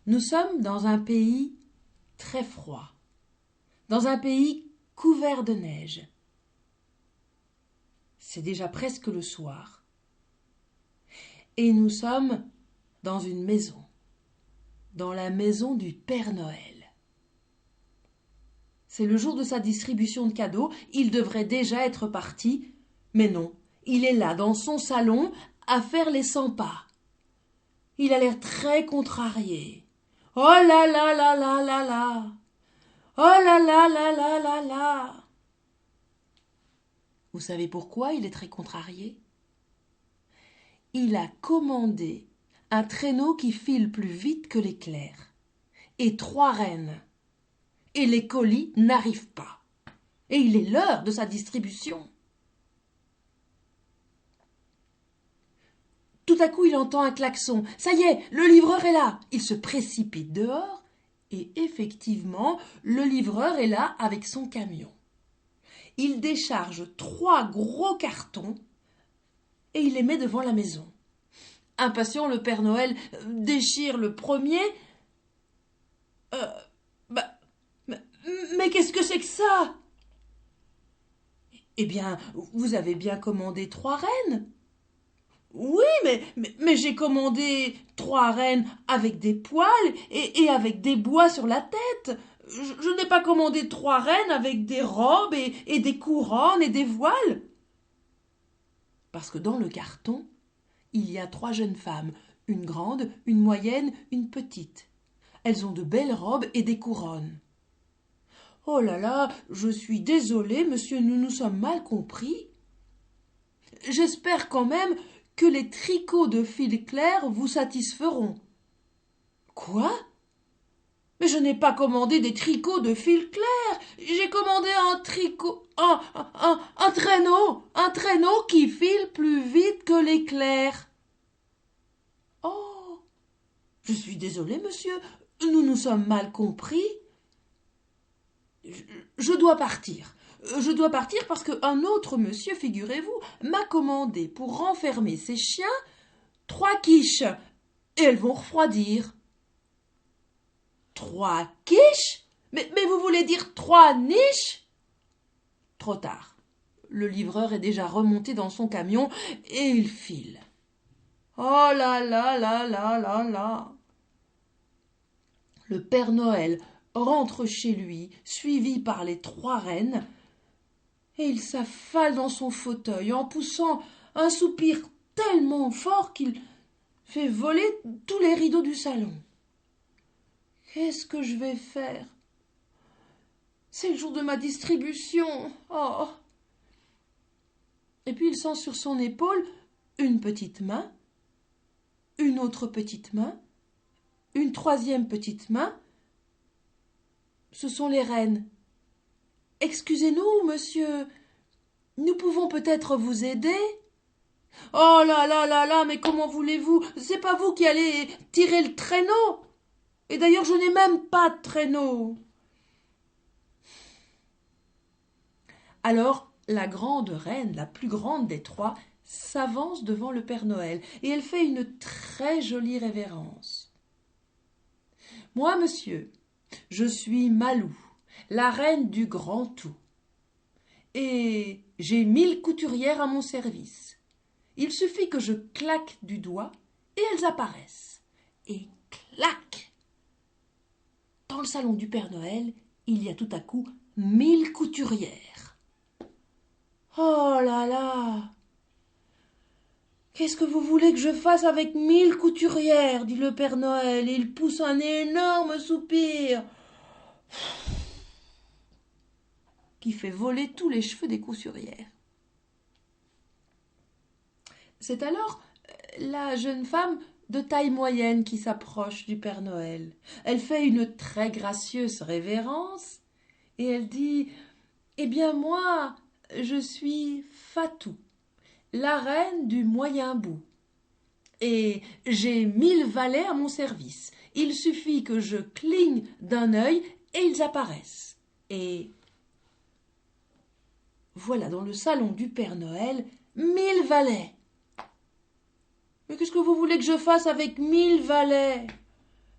Nous sommes dans un pays très froid, dans un pays couvert de neige. C'est déjà presque le soir. Et nous sommes dans une maison, dans la maison du Père Noël. C'est le jour de sa distribution de cadeaux, il devrait déjà être parti, mais non, il est là dans son salon à faire les 100 pas. Il a l'air très contrarié. Oh là là là là là là. Oh là là là là là là. Vous savez pourquoi il est très contrarié? Il a commandé un traîneau qui file plus vite que l'éclair et 3 rennes. Et les colis n'arrivent pas. Et il est l'heure de sa distribution. Tout à coup, il entend un klaxon. Ça y est, le livreur est là. Il se précipite dehors et effectivement, le livreur est là avec son camion. Il décharge 3 gros cartons et il les met devant la maison. Impatient, le Père Noël déchire le premier. Mais qu'est-ce que c'est que ça? Eh bien, vous avez bien commandé 3 rennes. Oui, mais j'ai commandé 3 rennes avec des poils et avec des bois sur la tête. Je n'ai pas commandé 3 rennes avec des robes et des couronnes et des voiles. Parce que dans le carton, il y a 3 jeunes femmes, une grande, une moyenne, une petite. Elles ont de belles robes et des couronnes. Oh là là, je suis désolée, monsieur, nous nous sommes mal compris. J'espère quand même que les tricots de fil clair vous satisferont. Quoi? Mais je n'ai pas commandé des tricots de fil clair. J'ai commandé un tricot, un traîneau qui file plus vite que l'éclair. Oh, je suis désolée, monsieur, nous nous sommes mal compris. Je dois partir. Je dois partir parce qu'un autre monsieur, figurez-vous, m'a commandé pour renfermer ses chiens 3 quiches et elles vont refroidir. 3 quiches? Mais vous voulez dire 3 niches? Trop tard. Le livreur est déjà remonté dans son camion et il file. Oh là là là là là là. Le Père Noël rentre chez lui, suivi par les 3 rennes, et il s'affale dans son fauteuil en poussant un soupir tellement fort qu'il fait voler tous les rideaux du salon. Qu'est-ce que je vais faire? C'est le jour de ma distribution. Oh. Et puis il sent sur son épaule une petite main, une autre petite main, une 3e petite main. Ce sont les rennes. Excusez-nous, monsieur, nous pouvons peut-être vous aider? Oh là là là là, mais comment voulez-vous? C'est pas vous qui allez tirer le traîneau. Et d'ailleurs, je n'ai même pas de traîneau. Alors, la grande reine, la plus grande des 3, s'avance devant le Père Noël et elle fait une très jolie révérence. Moi, monsieur, je suis Malou, la reine du grand tout. Et j'ai 1000 couturières à mon service. Il suffit que je claque du doigt et elles apparaissent. Et clac! Dans le salon du Père Noël, il y a tout à coup 1000 couturières. Oh là là! Qu'est-ce que vous voulez que je fasse avec 1000 couturières? Dit le Père Noël, et il pousse un énorme soupir qui fait voler tous les cheveux des couturières. C'est alors la jeune femme de taille moyenne qui s'approche du Père Noël. Elle fait une très gracieuse révérence et elle dit « Eh bien moi, je suis Fatou, la reine du moyen bout, et j'ai 1000 valets à mon service. Il suffit que je cligne d'un œil et ils apparaissent. » Et voilà dans le salon du Père Noël 1000 valets. Mais qu'est-ce que vous voulez que je fasse avec 1000 valets?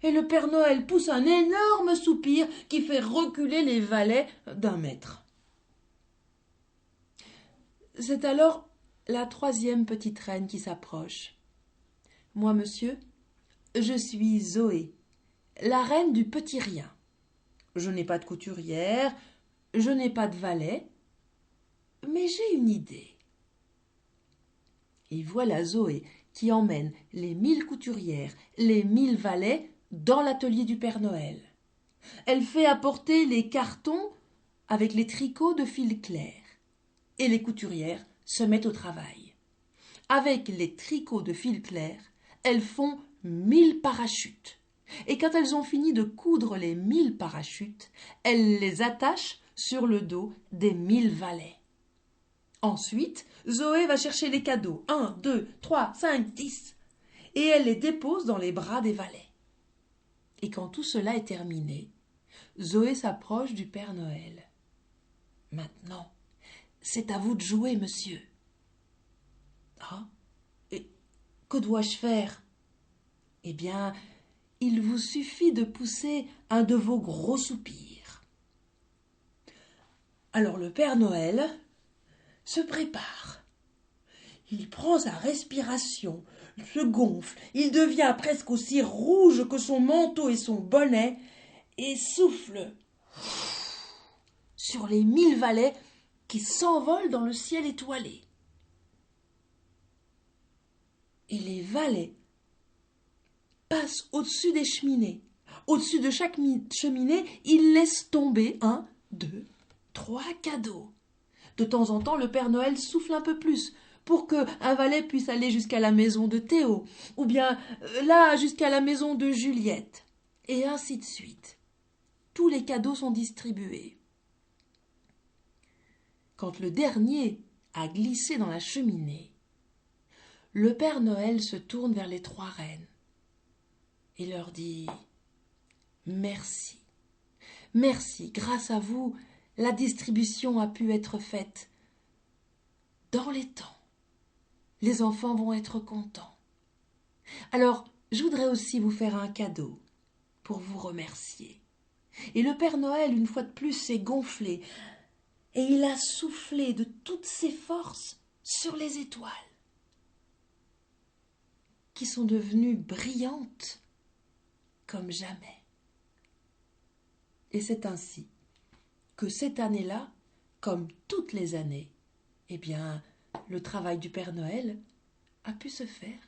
et le Père Noël pousse un énorme soupir qui fait reculer les valets d'1 mètre. C'est alors la 3e petite reine qui s'approche. « Moi, monsieur, je suis Zoé, la reine du petit rien. Je n'ai pas de couturière, je n'ai pas de valet, mais j'ai une idée. » Et voilà Zoé qui emmène les 1000 couturières, les 1000 valets dans l'atelier du Père Noël. Elle fait apporter les cartons avec les tricots de fil clair. Et les couturières se mettent au travail. Avec les tricots de fil clair, elles font 1000 parachutes. Et quand elles ont fini de coudre les 1000 parachutes, elles les attachent sur le dos des 1000 valets. Ensuite, Zoé va chercher les cadeaux, 1, 2, 3, 5, 10, et elle les dépose dans les bras des valets. Et quand tout cela est terminé, Zoé s'approche du Père Noël. « Maintenant, c'est à vous de jouer, monsieur. »« Ah, et que dois-je faire ?»« Eh bien, il vous suffit de pousser un de vos gros soupirs. » Alors le Père Noël se prépare. Il prend sa respiration, se gonfle, il devient presque aussi rouge que son manteau et son bonnet, et souffle sur les 1000 valets qui s'envolent dans le ciel étoilé. Et les valets passent au-dessus des cheminées. Au-dessus de chaque cheminée, ils laissent tomber 1, 2, 3 cadeaux. De temps en temps, le Père Noël souffle un peu plus pour qu'un valet puisse aller jusqu'à la maison de Théo, ou bien là jusqu'à la maison de Juliette, et ainsi de suite. Tous les cadeaux sont distribués. Quand le dernier a glissé dans la cheminée, le Père Noël se tourne vers les 3 reines et leur dit « Merci, merci, grâce à vous, la distribution a pu être faite dans les temps. Les enfants vont être contents. Alors, je voudrais aussi vous faire un cadeau pour vous remercier. » Et le Père Noël, une fois de plus, s'est gonflé et il a soufflé de toutes ses forces sur les étoiles, qui sont devenues brillantes comme jamais. Et c'est ainsi que cette année-là, comme toutes les années, eh bien, le travail du Père Noël a pu se faire.